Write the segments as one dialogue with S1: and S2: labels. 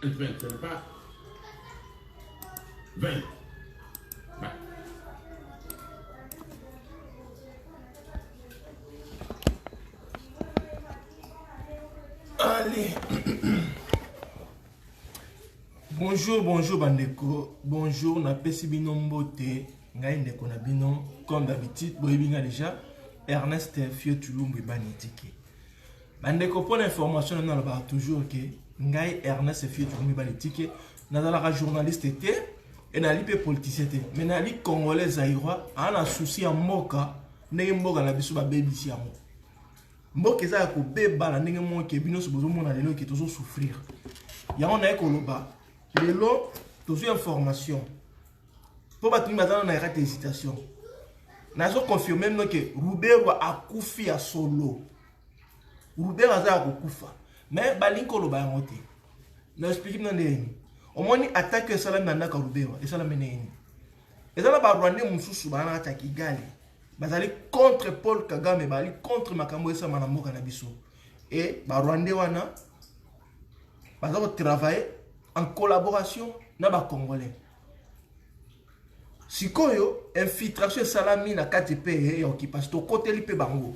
S1: 20, ce n'est pas 20. Ouais.
S2: Allez. Bonjour bandeko. Bonjour na pesi bino mbote. Ngai ndeko na bino comme d'habitude boyebinga déjà Ernest Fio Tulumbu banitiki. Bandeko pour l'information na ba toujours que ngai Ernest Fio Tulumbu banitiki nazala journaliste était et na lipe politicien était. Mais na li congolais zaïrois ana souci en mboka ndenge mboka na biso ba bebisi yango. Mboka eza ko beba na ndenge moke bino so bozo mona lelo ki tozo souffrir. Yango na ekoloba lelo tozo information. Pour battre maintenant na rate hésitation. Nazo confirmer même que Roubero akufi ya solo. Roubero aza akufa. Mais balinko loba yango te. Na explique na ndeni. Omoni attaque salam na ndaka Roubero et salam meneni. Ezala ba Rwanda mususu bana attaque Kigali. Bazali contre Paul Kagame, bali contre makambo esa mana mboka na biso. Et ba Rwanda wana bazali travailler en collaboration na ba Congolais. Sikoyo infiltration salami na KTP et occupation to côté lipe bango.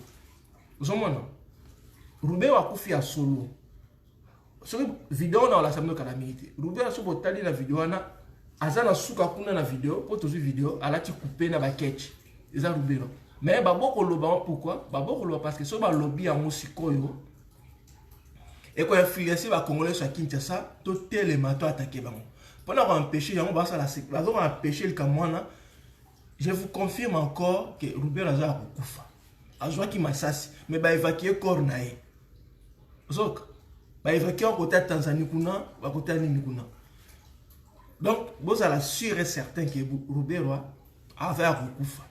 S2: Ozomona. Roubero akufi ya solo. Sur vidéo na la samno calamité. Roubero so botali na vidéo na azana suka kuna na vidéo pour tozu vidéo alati couper na ba catch. Eza Roubero. Mais baboko loba pourquoi? Baboko loba parce que so ba lobby en sikoyo. Et quand influencer ba Congolais sur Kinshasa, to tellement to attaquer bango. Pendant empêcher yango ba ça la sécurité, ba empêcher le Kamwana. Je vous confirme encore que Roubero aza kufa. Azwa ki masasi, mais ba évacuer corps nae. Zok. Ba évacuer côté Tanzanie kuna, ba côté nini kuna. Donc, vous allez sûr et certain que Roubero avait kufa.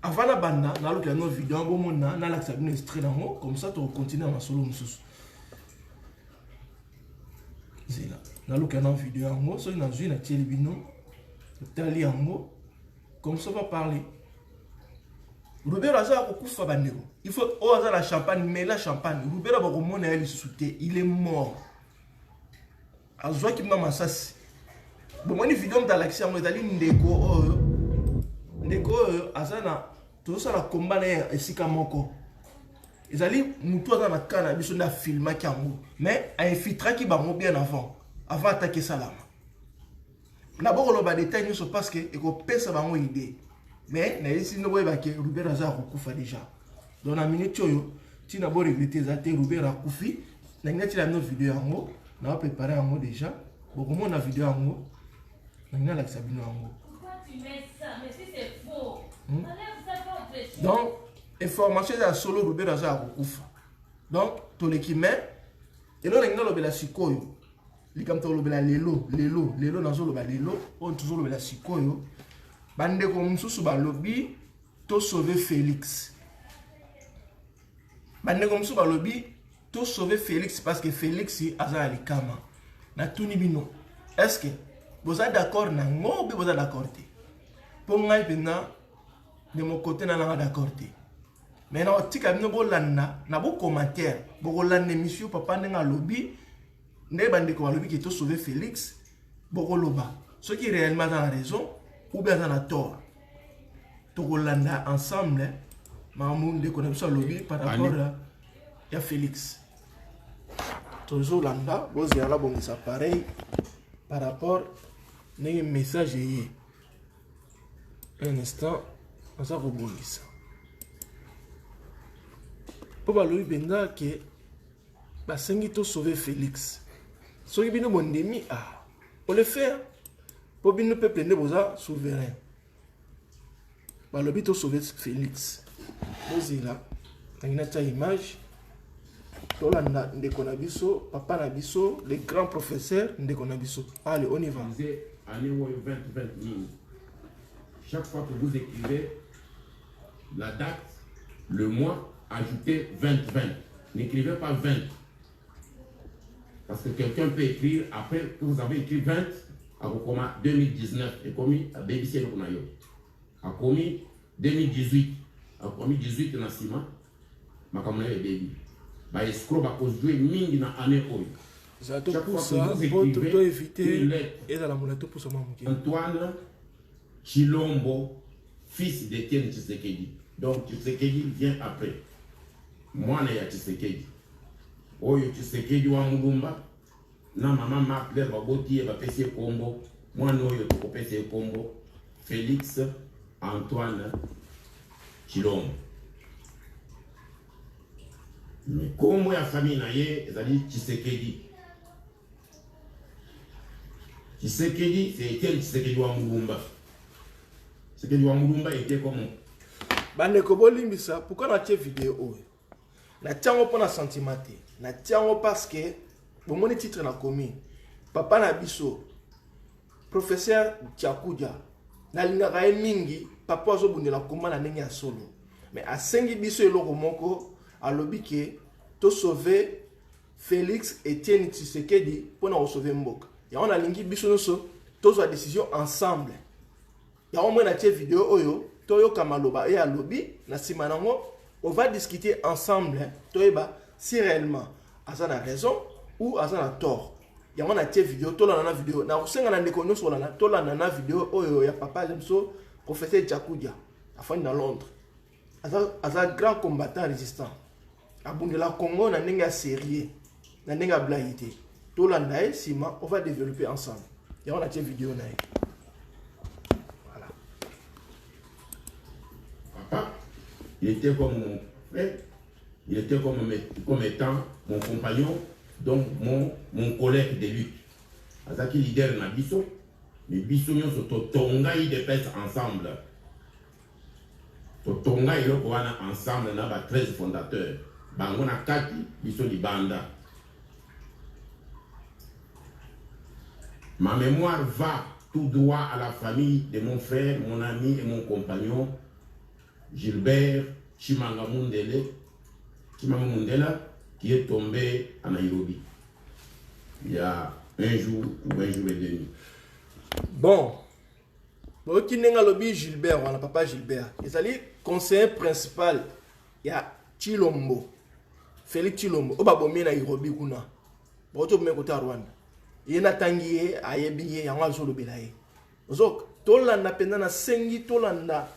S2: Avant la banda, na look nos vidéos, bon mona, na l'accès à extrait d'ango, comme ça tu continues à solo mususu. C'est là. Na look nos vidéos ango, so na zui na telebino, tali ango, comme ça va parler. Roubero aza kufa bandeko. Il faut oser la champagne, mais la champagne, Roubero ba komona elle souté, il est mort. Azwa ki mama sasi. Bon moni vidéo dans l'accès ango tali ndeko azana tout ça la combat na esika moko ezali mutu azana kana biso na filma ki yango mais a infiltra ki bango bien avant attaquer salama na boko loba détail nyonso parce que eko pesa bango idée mais na yesi no boyeba ke Roubero aza kufa déjà dans la minute oyo tina bo regretter zate Roubero akufi na ngati la no vidéo yango na préparer yango déjà boko mona vidéo yango na ngala la sabino yango.
S3: Mais si c'est faux,
S2: donc, information de solo Roubero aza kufa. Donc, to lekime et là on a lobela sikoyo. Likam to lobela lelo nazo lobela lelo, on toujours lobela sikoyo. Bande ko mususu ba lobby to sauver Félix. Bande ko mususu ba lobby to sauver Félix parce que Félix aza alikama. Na tuni bino. Est-ce que vous êtes d'accord na ngo be vous êtes d'accord te? Pour ngai pena de mon côté na d'accord te. Mais na otika bino bolanda na bo commentaire, bo kolanda émission papa ndenga lobby, ndé bande ko lobby qui to sauver Félix, bo koloba. Ce qui réellement dans la raison ou bien dans la tort. To kolanda ensemble, mamoun de connaître lobby par rapport à Félix. Toujours landa, bo zela bon ça pareil par rapport à message. Un instant, on va rebondir ça. Pour Louis Benga que basengi to sauver Félix. So bino bondemi on le fait pour bino peuple ne boza souverain. Balobi to sauver Félix. Bozila tangina ta image. Tolanda ndeko na biso, papa na biso, les grands professeurs ndeko na biso. Allez, on y va.
S1: Année 2020. Chaque fois que vous écrivez la date, le mois, ajoutez 2020. N'écrivez pas 20. Parce que quelqu'un peut écrire, après que vous avez écrit 20, à Rokoma 2019, et commis à BBC le Konayo. A commis 2018, a commis 18 dans Sima, ma kamona et baby. Ba escroc ba cause jouer mingi na année oyo. Chaque fois que vous écrivez une lettre, Antoine Chilombo, fils d'Étienne Tshisekedi. Donc Tshisekedi vient après. Moi, je suis Tshisekedi. Oyo Tshisekedi wa Mulumba. Na maman m'appelait Baboti et Bapessie Kombo. Moi, je suis Kopessie Kombo. Félix Antoine Chilombo. Mais comme la famille naye, c'est-à-dire Tshisekedi. Tshisekedi, c'est Étienne Tshisekedi wa Mulumba. Tshisekedi wa Mulumba était comment?
S2: Bandeko bolimbisa, pourquoi na tie vidéo? Na tiango pour na sentimenté. Na tiango parce que bon mon titre na commis. Papa na biso. Professeur Tchakudia. Na lingaka mingi, papa zo bundela koma na ndenge ya solo. Mais asengi biso eloko moko alobi ke to sauver Félix Etienne Tshisekedi pour na sauver mboka. Ya on a lingi biso noso to zo décision ensemble. Ya on mona tie vidéo oyo Toyo Kamaloba et Alobi, na simanango, on va discuter ensemble, Toyeba, si réellement Azan a raison ou Azan a tort. Il y a une vidéo, Tola nana vidéo, na usenga na nekonyo sur la Tola nana vidéo, oh ya papa Zemso, professeur Tchakudia, à fin dans Londres. Azan grand combattant résistant. Abunde la Congo na nenga sérieux, na nenga blaïté. Tola nae, Sima, on va développer ensemble. Il y a une vidéo nae.
S1: Il était comme mon frère, il était comme étant mon compagnon, donc mon collègue de lutte. Azaki leader na biso, mais biso nyo so totonga i dépêche ensemble. Totonga i loko wana ensemble na ba 13 fondateurs. Bango na kati biso di banda. Ma mémoire va tout droit à la famille de mon frère, mon ami et mon compagnon Gilbert Chimanga Mundela, qui est tombé à Nairobi il y a un jour ou un jour et demi.
S2: Bon, qui n'est pas lobby Gilbert, on a papa Gilbert. Il est conseiller principal. Il y a Chilombo, Félix Chilombo. Au Babomé Nairobi kuna. Bon, tu me côté Rwanda. Il y a Tangier, Ayebiye, il y a un jour de Belaye. Donc, Tolanda pendant sengi Tolanda.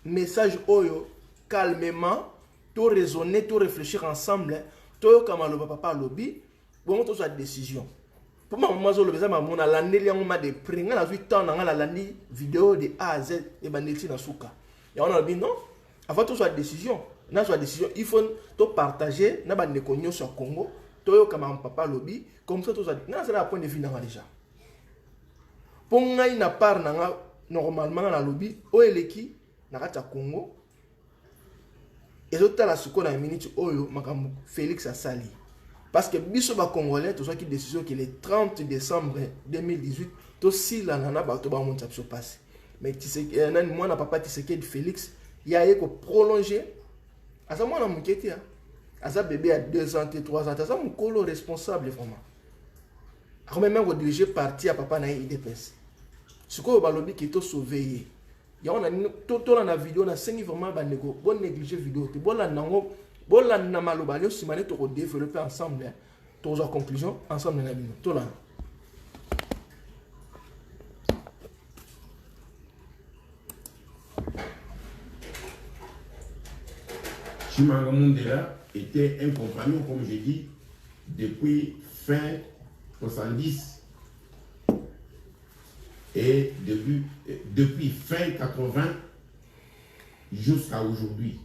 S2: Message oyo calmement to raisonner to réfléchir ensemble to kamalo papa lobby bon to sa décision pour moi zo lobeza ma mona landeli yango ma de pringa na 8 ans na la landi vidéo de A à Z et bandeli na suka et on a dit non avant to sa décision il faut to partager na bande konyo sur Congo to yo kama papa lobby comme ça to sa na c'est la point de vue na déjà pour ngai na part na normalement na lobby o eleki Nakata Congo et autres la suko na minute oyo makambo Félix Asali parce que biso ba congolais to qui décision que le 30 décembre 2018 to si la nana ba to ba monta se passe mais Tshisekedi nani moi na papa Tshisekedi Félix il y a ko prolonger asa moi na muketi asa bébé à 2 ans 3 ans asa mon colo responsable vraiment a même ko diriger parti à papa na IDPS suko ba lobby qui to sauver. Il y a une vidéo, on a 5 vraiment bon négliger vidéo. Bon la nango, bon la namaloba, nous si mané to développer ensemble. Tous en conclusion, ensemble na bino. Tout là.
S1: Chimanga Mundela était un compagnon, comme j'ai dit, depuis fin 70. Et depuis fin 80 jusqu'à aujourd'hui.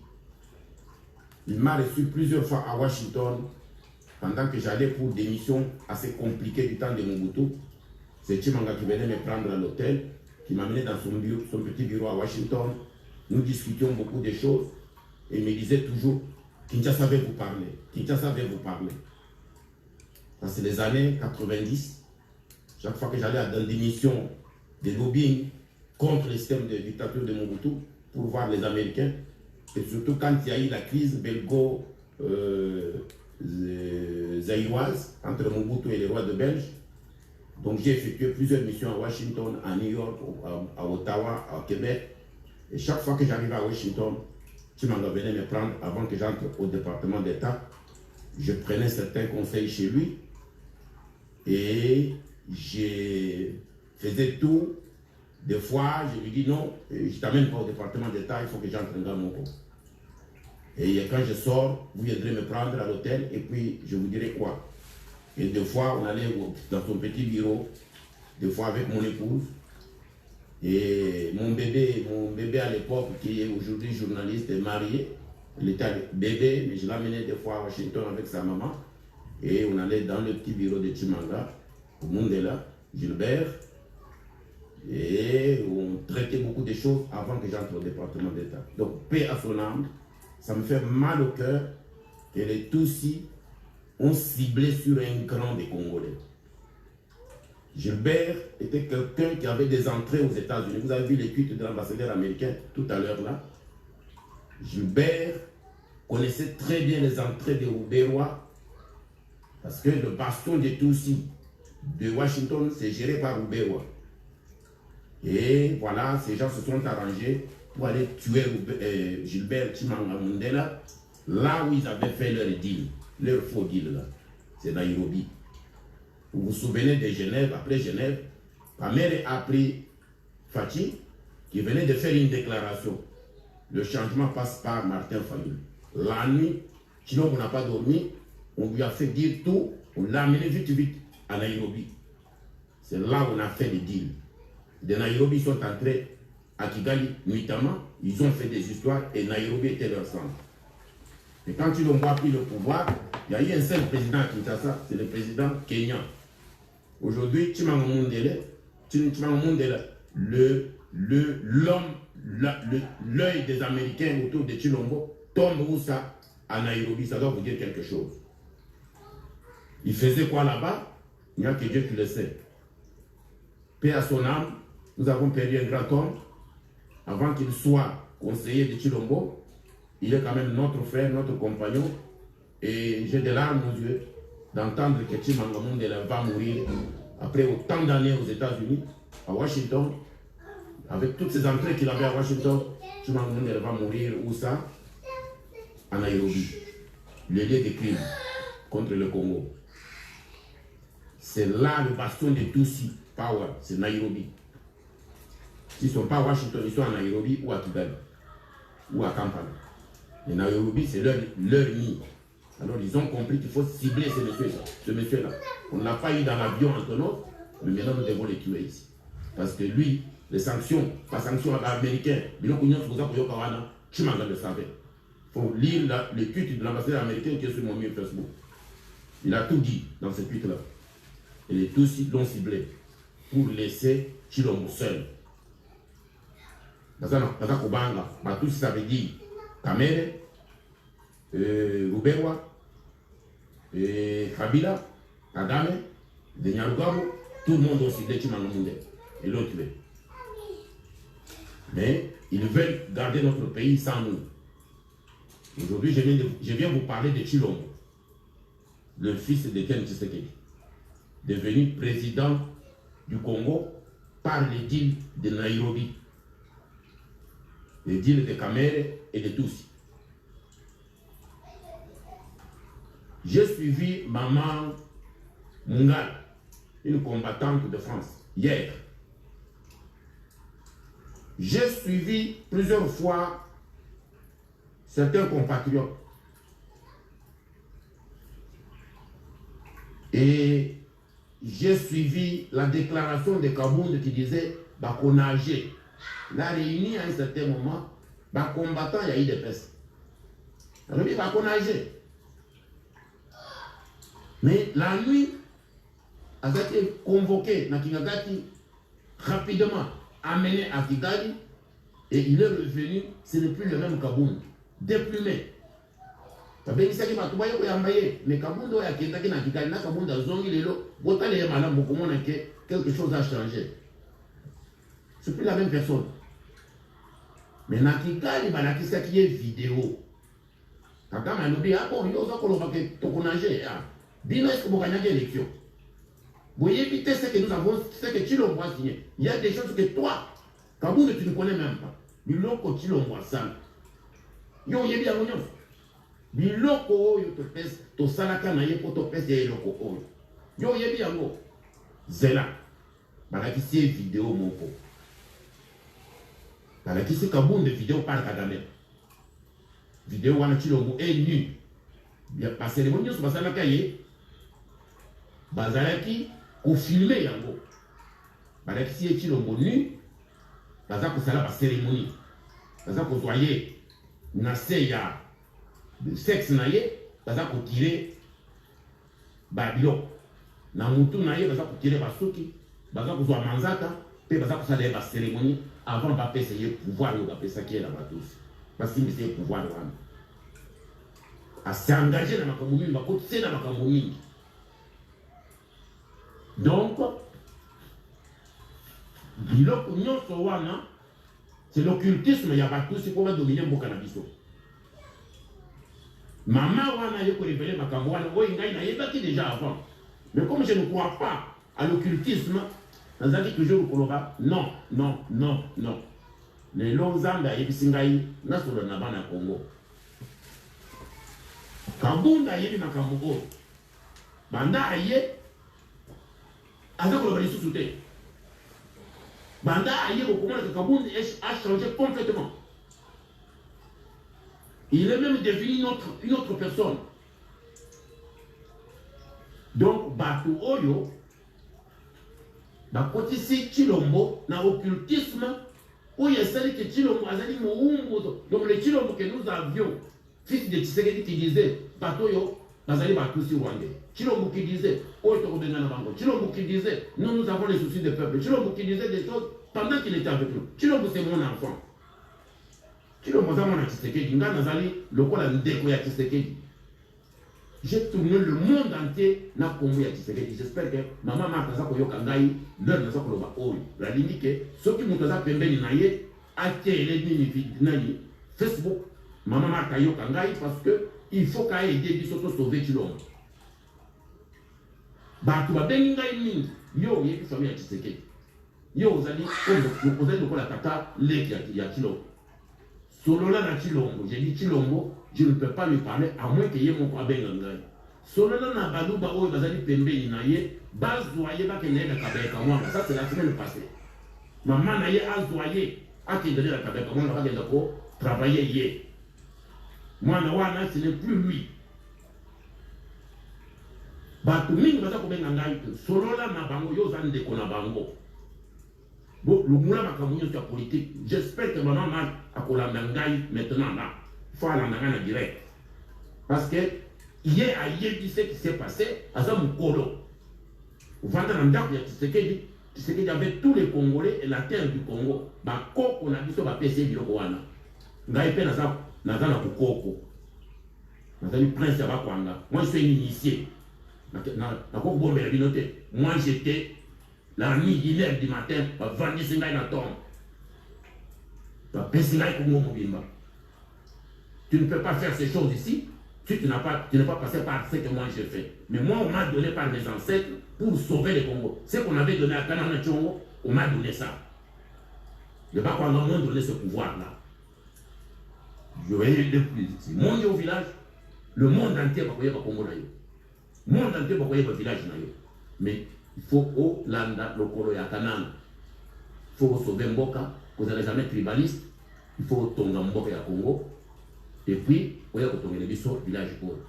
S1: Il m'a reçu plusieurs fois à Washington pendant que j'allais pour des missions assez compliquées du temps de Mobutu. C'est Chimanga qui venait me prendre à l'hôtel, qui m'amenait dans son petit bureau à Washington. Nous discutions beaucoup de choses et il me disait toujours Kinshasa veut vous parler, Kinshasa veut vous parler. Ça c'est les années 90. Chaque fois que j'allais dans des missions de lobbying contre le système de dictature de Mobutu pour voir les Américains, et surtout quand il y a eu la crise belgo-zaïroise entre Mobutu et les rois de Belge. Donc j'ai effectué plusieurs missions à Washington, à New York, à Ottawa, à Québec. Et chaque fois que j'arrivais à Washington, Chimanga venait me prendre avant que j'entre au département d'État. Je prenais certains conseils chez lui. Et je faisais tout. Des fois, je lui dis non, je t'amène pas au département d'État, il faut que j'entre dans mon corps. Et quand je sors, vous viendrez me prendre à l'hôtel et puis je vous dirai quoi. Et des fois, on allait dans son petit bureau, des fois avec mon épouse. Et mon bébé à l'époque, qui est aujourd'hui journaliste, est marié. Il était bébé, mais je l'amenais des fois à Washington avec sa maman. Et on allait dans le petit bureau de Chimanga, au Mundela, Gilbert. Et on traitait beaucoup de choses avant que j'entre au département d'État. Donc, paix à son âme. Ça me fait mal au cœur que les Tutsis ont ciblé sur un grand des Congolais. Gilbert était quelqu'un qui avait des entrées aux États-Unis. Vous avez vu les tweets de l'ambassadeur américain tout à l'heure là. Gilbert connaissait très bien les entrées des Rouberois parce que le baston des Tutsis de Washington, c'est géré par Rouberois. Et voilà, ces gens se sont arrangés pour aller tuer Gilbert Chimanga Mundela, là où ils avaient fait leur deal, leur faux deal là. C'est Nairobi. Vous vous souvenez de Genève, après Genève, Kamere a pris Fachi, qui venait de faire une déclaration. Le changement passe par Martin Fayulu. La nuit, sinon on n'a pas dormi, on lui a fait dire tout, on l'a amené vite à Nairobi. C'est là où on a fait le deal. De Nairobi, ils sont entrés à Kigali nuitamment, ils ont fait des histoires et Nairobi était leur centre. Et quand ils ont pris le pouvoir, il y a eu un seul président à Kinshasa, c'est le président kenyan. Aujourd'hui, Chimanga Mundela, l'œil des Américains autour de Chilombo tombe où ça? À Nairobi, ça doit vous dire quelque chose. Il faisait quoi là-bas? Il n'y a que Dieu qui le sait. Paix à son âme, nous avons perdu un grand homme. Avant qu'il soit conseiller de Chilombo, il est quand même notre frère, notre compagnon. Et j'ai des larmes aux yeux d'entendre que Chimanga Mundela va mourir après autant d'années aux États-Unis, à Washington, avec toutes ces entrées qu'il avait à Washington. Chimanga Mundela va mourir où ça? À Nairobi, le lieu de crime contre le Congo. C'est là le bastion de Tutsi Power, c'est Nairobi. S'ils ne sont pas à Washington, ils sont à Nairobi ou à Kigali ou à Kampala. Et Nairobi, c'est leur nid. Alors ils ont compris qu'il faut cibler ce monsieur-là. On ne l'a pas eu dans l'avion Antonov, mais maintenant nous devons le tuer ici. Parce que lui, les sanctions, pas sanctions américaines, Chimanga le savait. Il faut lire le tweet de l'ambassadeur américain qui est sur mon mur Facebook. Il a tout dit dans ce tweet-là. Et les Tutsis l'ont ciblé pour laisser Chilombo seul. Dans un Kobanga, tout ça veut dire Kamere, Rouberois, Kabila, Kagame, de Nyarugabo, tout le monde a ciblé Chimanga Mundela et l'ont tué. Mais ils veulent garder notre pays sans nous. Aujourd'hui, je viens vous parler de Chilombo, le fils de Ken Tshisekedi, devenu président du Congo par les deals de Nairobi, les deals de Kamere et de Tutsi. J'ai suivi Maman Mungal, une combattante de France, hier. J'ai suivi plusieurs fois certains compatriotes. Et j'ai suivi la déclaration de Kabound qui disait qu'on a âgé. La réunie à un certain moment, combattant, il y a eu des pestes. On a dit qu'on a âgé. Mais la nuit, a été convoqué na Kingagati, rapidement amené à Kigali, et il est revenu, ce n'est plus le même Kabound, déplumé. Mais Kabound a Kigali, na Kabound a zongi lelo, quelque chose a changé. C'est plus la même personne. Mais na Kigali, il y a une vidéo. Kagame a dit, ah bon, il y a tokonagé. Bino, est-ce que vous gagnez l'élection? Vous évitez ce que nous avons, ce que tu l'envoies signer. Il y a des choses que toi, Kabound, tu ne connais même pas. Biloko, tu l'envoies ça. Yo, il y a bien l'oignon. Biloko, yo te pèse, to salaka na ye pour te pèse et loko. Yo yebi yango. Zela. Balakisi vidéo moko. Balakisi kabunde vidéo par Kagame. Vidéo wana Chilombo est nu. Bien passé les monios basala kaye. Bazalaki ko filmer yango. Balakisi Chilombo nu. Baza ko sala ba cérémonie. Baza ko zoyer na seya de sexe na ye, baza ko tirer ba bilo. Na mutu na ye baza ko tirer ba soki, baza ko zo manzaka, pe baza ko sala ba cérémonie avant ba essayer pouvoir yo ba pesa ki la batus. Parce que c'est pouvoir wana. A s'engager na makambo mingi, ba ko tsena makambo mingi. Donc biloko nyonso wana c'est l'occultisme ya batusi pour dominer mboka na biso. Maman wana yeko révéler makambo wana oyo ngai na yebaki déjà avant. Mais comme je ne crois pas à l'occultisme, nazali toujours le colora non, non, non, non. Les lonzamba yebisi ngai na solo na bana Congo. Kabunda yebi makambo oyo. Banda aye azako lo lisusu te. Banda aye comment que Kabound a changé complètement. Il est même devenu une autre personne. Donc, Batu Oyo, Bakotisi Chilombo, na occultisme, où il y a celle que Chilombo a dit Moumbo. Donc, le Chilombo que nous avions, fils de Tshisekedi qui disait, Batu Oyo, Nazali Batusi Rwandais. Chilombo qui disait, Chilombo qui disait, nous avons les soucis des peuples. Chilombo qui disait des choses pendant qu'il était avec nous. Chilombo c'est mon enfant. Chilombo c'est mon Tshisekedi. Nga Nazali, le quoi la ndeko ya Tshisekedi. J'ai tourné le monde entier na Congo ya Tshisekedi. J'espère que maman Martha Zako Yokangai, l'heure de Zako Loba Oyo. La limite que ceux qui m'ont pembeni naye, a tiré nani Facebook, maman Martha Yokangai, parce que il faut qu'elle aide à sauver Chilombo. Batu babengi ngai mingi yo yebi famille ya Tshisekedi yo ozali comme ozali lokola tata leki ya Chilombo solola na Chilombo. J'ai dit Chilombo, je ne peux pas lui parler à moins que ye moko abenga ngai solola na baluba oyo bazali pembeni na ye bazwaye bakende na kabeka mwanga. Ça c'est la semaine passée. Maman na ye azwaye akende na kabeka mwanga bakenda ko travailler ye. Mwana wana ce n'est plus lui. Batu mingi baza kobenga ngai solola na bango yo za ndeko na bango. Bon, le moula makambo nyonso ya politique, j'espère que maman Marthe akolanda ngai maintenant là. Il faut alanda ngai na direct. Parce que hier a yebi ce qui s'est passé aza mukolo. Vanda na ndako ya Tshisekedi avec tous les Congolais et la terre du Congo. Ba koko na biso ba pese biloko wana. Ngai pe naza na kukoko. Nazali prince ya Bakwanga. Moi je suis un initié. Moi j'étais la nuit, 1h du matin, à vendre Singaï na tombe. Tu ne peux pas faire ces choses ici si tu n'as pas passé par ce que moi j'ai fait. Mais moi on m'a donné par mes ancêtres pour sauver le Congo. Ce qu'on avait donné à Kanana Tchongo, on m'a donné ça. Le Bakwanga m'a donné ce pouvoir-là. Je vais aider plus ici. Mon au village, le monde entier va voir le Congo là. Le monde entier va voir le village là. Mais il faut au landa le Kolo ya Kanana. Il faut sauver Mboka. Vous n'allez jamais tribaliste. Il faut tonga Mboka ya Congo. Et puis, vous allez tonga le village Kolo.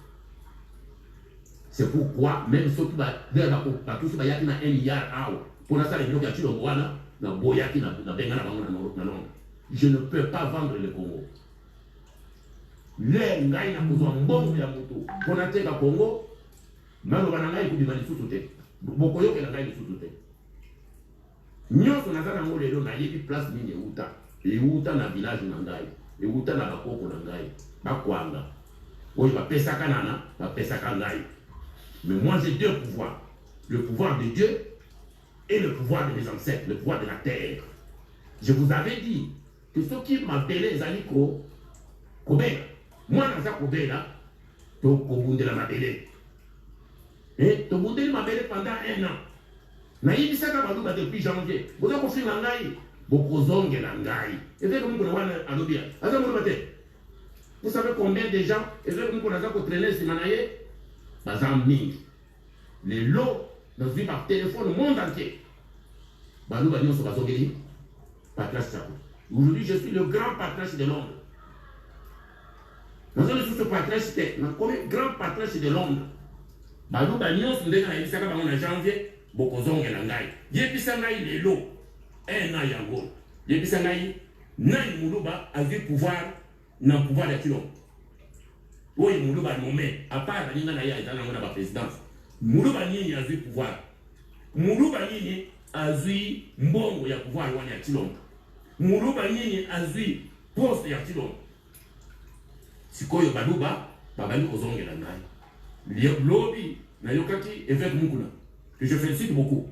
S1: C'est pourquoi, même ceux qui vont tous les gens qui ont 1 milliard, pour l'instant, les gens qui ont tué le Rwanda, je ne peux pas vendre le Congo. Les gens qui ont besoin de bon ya moto. Pour l'instant, le Congo, même si vous avez sous-souté. Beaucoup de gens qui ont sous-souté. Nous avons une place de Uta. Et Uta na village Nangai. Et Uta na Bakoko Nangai. Bakwanga. Oui, va Pesaka Nana, va Pesaka Ngai. Mais moi j'ai 2 pouvoirs. Le pouvoir de Dieu et le pouvoir de mes ancêtres, le pouvoir de la terre. Je vous avais dit que ceux qui m'appelaient Zaliko, Kobela, moi dans ça Kobela, tu Kobundela m'appelait. Et tu Kobundela m'appelait pendant 1 an. Naïbisaka Balouba depuis janvier. Vous avez compris l'angaï. Beaucoup zongue l'angaï. Et vous savez combien de gens, et vous avez traîné ce manaïe? Les lots nazwi par téléphone monde entier. Balouba Nyon Sobazogeli, patriarche Chako. Aujourd'hui, je suis le grand patriarche de Londres. Nous sommes sur ce patriarche, le grand patriarche de Londres. Balouba Nyon Sondeka na Elisaka Bango na janvier, Bokozonge Langai. Yepisa ngai lelo, un an yango. Yepisa ngai, Nai Moulouba a vu pouvoir, n'a pouvoir de Kilom. Oui, Moulouba nommé, à part la Nina Naya et la présidence. Moulouba Nini a vu pouvoir. Moulouba Nini a vu mbongo ya pouvoir wani ya Kilom. Moulouba Nini a vu poste ya Kilom. Sikoyo Balouba, Babali Kozonge Langai. Lobby, Nayokaki, évêque Moukouna, que je félicite beaucoup.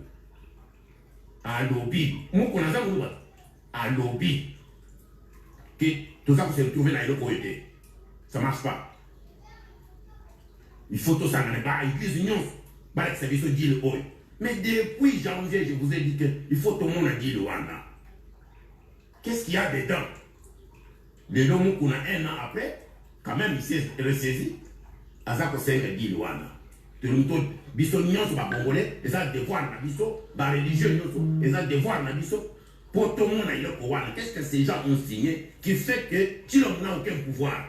S1: À lobby, Moukouna za Moulouba. À lobby. Que tout ça, vous se retrouver dans le côté. Ça ne marche pas. Il faut tout ça dans les bas, l'église union, bah, le service dit le haut. Mais depuis janvier, je vous ai dit qu'il faut tout le monde dire le Wanda. Qu'est-ce qu'il y a dedans? Les hommes qu'on a un an après, quand même, il s'est ressaisi. À ça, c'est un dit le Wanda. Tout le monde, biso union sur le Congolais, et ça, devoir na biso, bah, religieux, et ça, devoir na biso. Pour tout le monde, qu'est-ce que ces gens ont signé qui fait que tu n'as aucun pouvoir?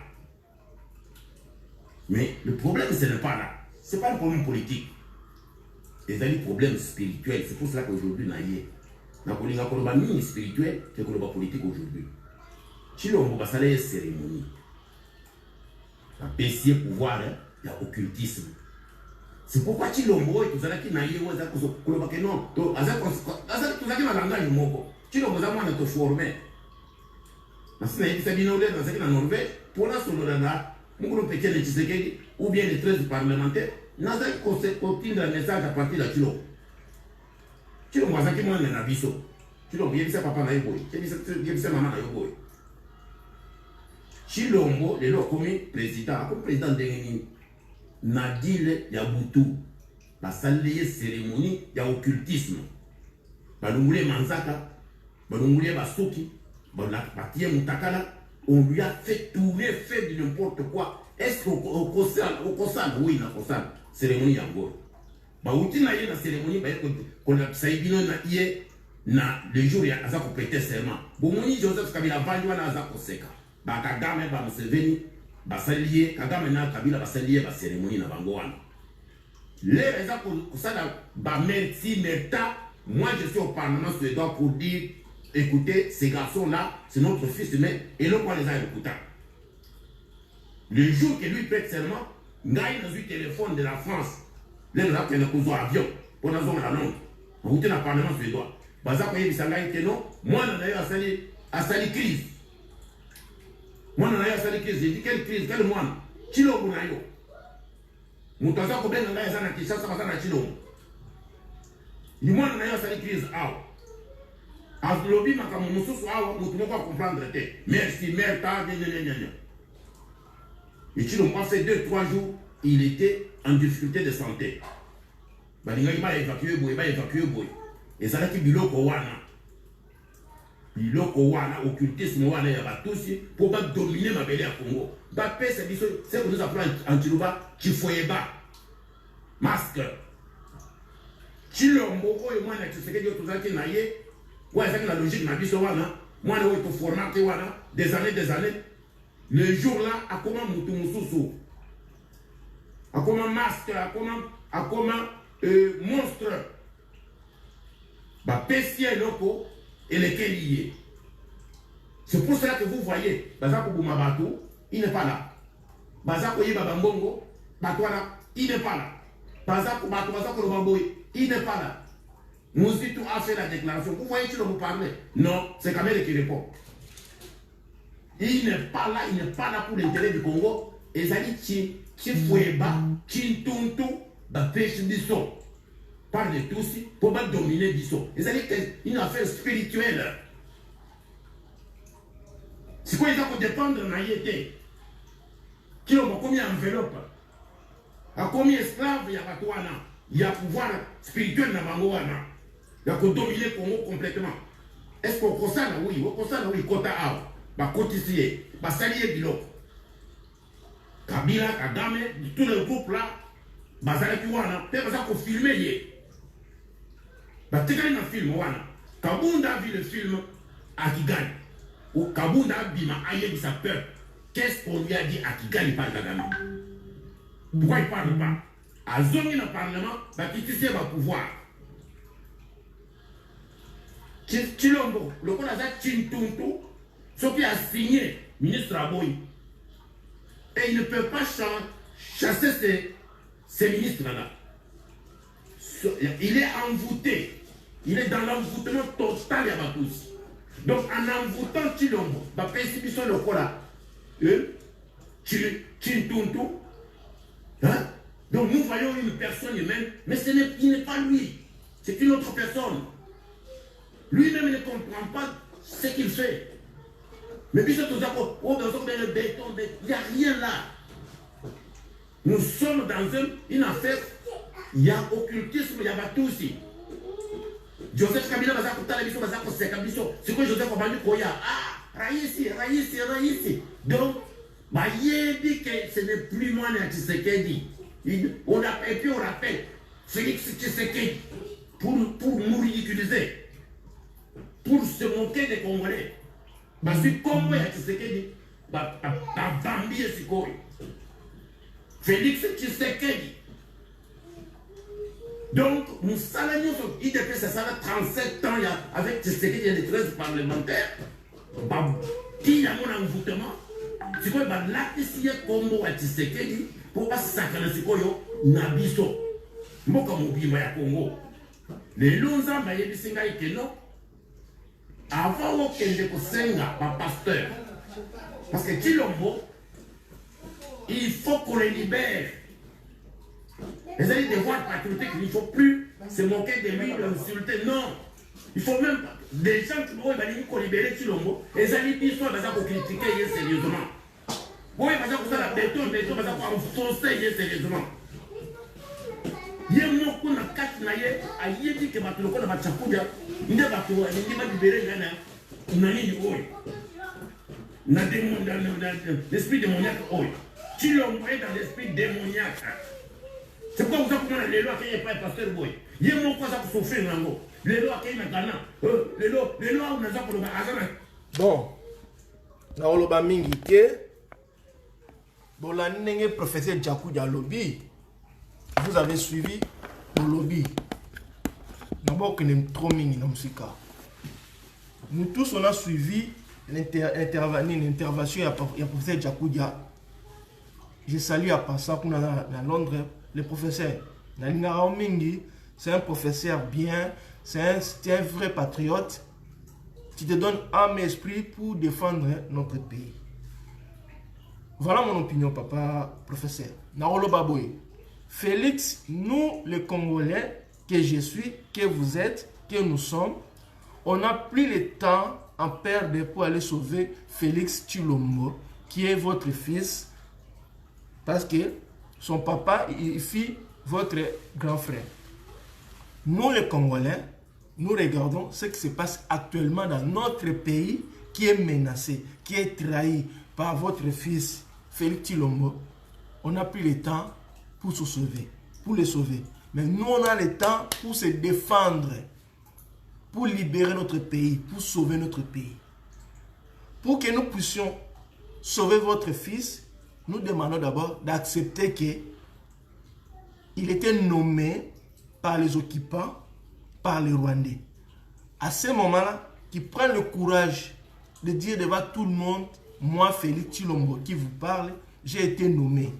S1: Mais le problème, ce n'est pas là. Ce n'est pas un problème politique. C'est un problème spirituel. C'est pour cela qu'aujourd'hui, nous avons un mini spirituel que nous avons politique aujourd'hui. Si nous avons une cérémonie, la PCA pouvoir, il y a occultisme. C'est pourquoi tu l'as envoyé, tout ça qui n'a pas que non. Tout ça qui m'a langage moko. Tu l'as besoin de te former. Parce que dans la Norvège, pour la Solodana, nous petit les Tshisekedi ou bien les 13 parlementaires, nous avons obtenu un message à partir de Chilo. Chilo, moi, qui m'a un abisso. Chilo, il y a papa na yoboy. Il y a maman na yoboy. Chilo, le lo comme président de l'Union, Nadile Yabutu, la salle cérémonie, il y a occultisme. Balungule Manzaka, Balungule Basoki, Batie Moutakala, on lui a fait tourner, fait de n'importe quoi. Est-ce qu'au Kosan, oui, na Kosan, cérémonie Yango. Baouti na yé na cérémonie, qu'on a saibino na yé, na le jour ya azako prêter serment. Bomoni Joseph Kabila Vandwa na azako seka. Ba Kagame, ba Museveni, ba salié, Kagame na Kabila ba salié, ba cérémonie na Bangoana. Les raisons pour ça, ba merci, merta. Moi, je suis au Parlement suédois pour dire, écoutez, ces garçons-là, c'est notre fils, mais et le quoi les a écoutés. Le jour que lui prête serment, il a eu le téléphone de la France. Là, il a eu un avion pour la zone à Londres. On était dans le Parlement suédois. Baza Koye Bisanga était non. Moi, on a eu à sali crise. Moi, on a eu à sali crise. J'ai dit, quelle crise, quel moine? Chilo Bunayo. Moutaza Kobe Nanga Yazana Kishasa Basana Chilo. Du moins, on a eu à sali crise. À lobby, ma camoufle, vous ne pouvez pas comprendre. Merci, merci, et si l'on a fait 2-3 jours, il était en difficulté de santé. Il va évacuer, et ça là qui biloko wana. Biloko wana, occultisme wana, il y a tous pour pas dominer ma belle à Congo. Bappé, c'est ce que nous appelons en Chiluba, Chifoyeba. Masque. Chilombo, et moi, tu sais que tout ça qui n'a yé. Ouais, c'est la logique, ma vie, moi, je suis formaté des années. Le jour-là, à comment Moutoumoussou, à comment masque, à comment monstre, bah, Pessia et Loco, et lesquels liés. C'est pour cela que vous voyez, Bazako Boumabato, il n'est pas là. Bazako Yibabambongo, Batouana, il n'est pas là. Bazako Lobamboy, il n'est pas là. Mouzitou a fait la déclaration. Vous voyez qui vous parlez? Non, c'est Kamel qui répond. Il n'est pas là pour l'intérêt du Congo. Et ça dit, Tchifoueba, Tchintuntu, Bapèche Bisso. Parle de tous pour pas dominer Bisso. Et ça dit c'est une affaire spirituelle. C'est quoi ils ont dépendre de Naïté? Qui ont combien d'enveloppes? À combien d'esclaves il y a Batouana? Il y a pouvoir spirituel dans Bangoana. Il y a que dominer le Congo complètement. Est-ce qu'on constate? Oui, on constate, oui, Kota Ao. Ba cotiser, ba salier biloko. Kabila, Kagame, tout le groupe là, ba zalaki wana, te baza ko filmer yé. batekali na film wana Kabunda a vu le film à Kigali ou Kabunda bima ayebi sa peur. Qu'est-ce qu'on lui a dit à Kigali par Kagame? Pourquoi il parle pas? À Zongi dans le Parlement, il va pouvoir. Chilombo, le qu'on a Chintuntu, ce qui a signé ministre Aboy. Et il ne peut pas chasser ces ministres-là. Il est envoûté. Il est dans l'envoûtement total à Batousi. Donc en envoûtant Chilombo, le Kola, Chintuntu, hein? Donc nous voyons une personne humaine, mais il n'est pas lui. C'est une autre personne. Lui-même ne comprend pas ce qu'il fait. Mais puis c'est tout ça, le béton, il n'y a rien là. Nous sommes dans une affaire, il y a occultisme, il y a tout aussi. Joseph Kabila va s'accouter la mission, va s'accouter la mission. C'est quoi Joseph Kabila Koya? Ah, Raïsi. Donc, il dit que ce n'est plus moi qui ce qu'il dit. Et puis on rappelle Félix Tshisekedi pour nous ridiculiser, pour se moquer des Congolais. Parce que Congo ya Tshisekedi, Bambi et Sikori. Félix Tshisekedi. Donc, nous saluons sur IDP, ça sera 37 ans avec Tshisekedi, il y a des 13 parlementaires. Qui y a mon envoûtement? C'est quoi? Là, ici, il y a Congo à Tshisekedi. Pour pas sacrer ce qu'on a biso. Moi, comme on dit, il y a Congo. Les longs ans, il y a des singa et non. Avant qu'il y ait des singa, un pasteur. Parce que Chilombo, il faut qu'on les libère. Les amis, devoirs patriotiques, il ne faut plus se moquer de lui, l'insulter. Non. Il faut même des gens qui vont libérer Chilombo. Les amis, ils sont pour critiquer sérieusement. Oui, parce que vous avez la béton, parce qu'on enfoncer sérieusement. Il y a un mot qu'on a quatre naïe, à y dit que ma télé va tchapoudia, il n'y a pas de il va libérer Ghana, il n'a ni de dans l'esprit démoniaque. Tu l'as envoyé dans l'esprit démoniaque. C'est pourquoi vous avez les lois qui n'est pas pasteur boy. Il y a un mot qu'on a pour souffrir dans les lois qui sont Ghana, les lois où on a pour le magasin.
S2: Bon, na oloba mingi ke. Bon, la professeur Djakou Dialobi, vous avez suivi le lobby. D'abord, que nous trop mini dans le cas. Nous tous, on a suivi l'intervention du professeur Djakou Dia. Je salue à passant qu'on a dans Londres, le professeur. C'est un professeur bien, c'est un vrai patriote qui te donne âme et esprit pour défendre notre pays. Voilà mon opinion, papa, professeur. Narolo Baboy. Félix, nous, les Congolais, que je suis, que vous êtes, que nous sommes, on n'a plus le temps à perdre pour aller sauver Félix Tshilombo, qui est votre fils, parce que son papa, il fit votre grand frère. Nous, les Congolais, nous regardons ce qui se passe actuellement dans notre pays, qui est menacé, qui est trahi par votre fils, Félix Tshilombo. On n'a plus le temps pour se sauver, pour les sauver. Mais nous, on a le temps pour se défendre, pour libérer notre pays, pour sauver notre pays. Pour que nous puissions sauver votre fils, nous demandons d'abord d'accepter qu'il était nommé par les occupants, par les Rwandais. À ce moment-là, qu'ils prennent le courage de dire devant tout le monde, moi, Félix Tshilombo, qui vous parle, j'ai été nommé.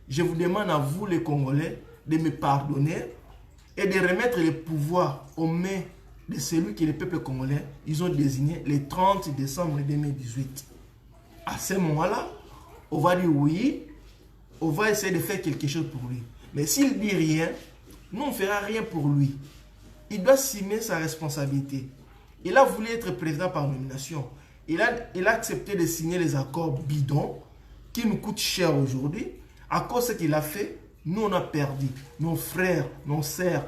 S2: Je vous demande à vous, les Congolais, de me pardonner et de remettre le pouvoir aux mains de celui qui est le peuple congolais. Ils ont désigné le 30 décembre 2018. À ce moment-là, on va dire oui, on va essayer de faire quelque chose pour lui. Mais s'il dit rien, nous, on ne fera rien pour lui. Il doit assumer sa responsabilité. Il a voulu être président par nomination. Il a accepté de signer les accords bidons qui nous coûtent cher aujourd'hui. À cause de ce qu'il a fait, nous, on a perdu nos frères, nos sœurs,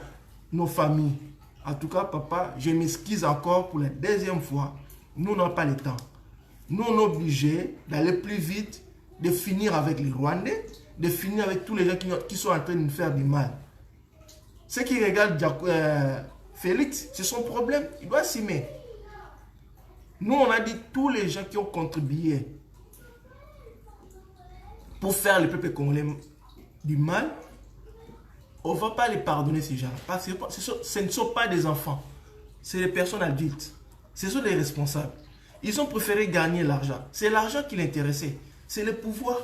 S2: nos familles. En tout cas, papa, je m'excuse encore pour la deuxième fois. Nous n'avons pas le temps. Nous, on est obligés d'aller plus vite, de finir avec les Rwandais, de finir avec tous les gens qui sont en train de nous faire du mal. Ceux qui regardent Félix, c'est son problème, il doit assumer. Nous, on a dit tous les gens qui ont contribué pour faire le peuple congolais du mal, on ne va pas les pardonner ces gens. Parce que ce ne sont pas des enfants, c'est des personnes adultes. Ce sont des responsables. Ils ont préféré gagner l'argent. C'est l'argent qui l'intéressait. C'est le pouvoir.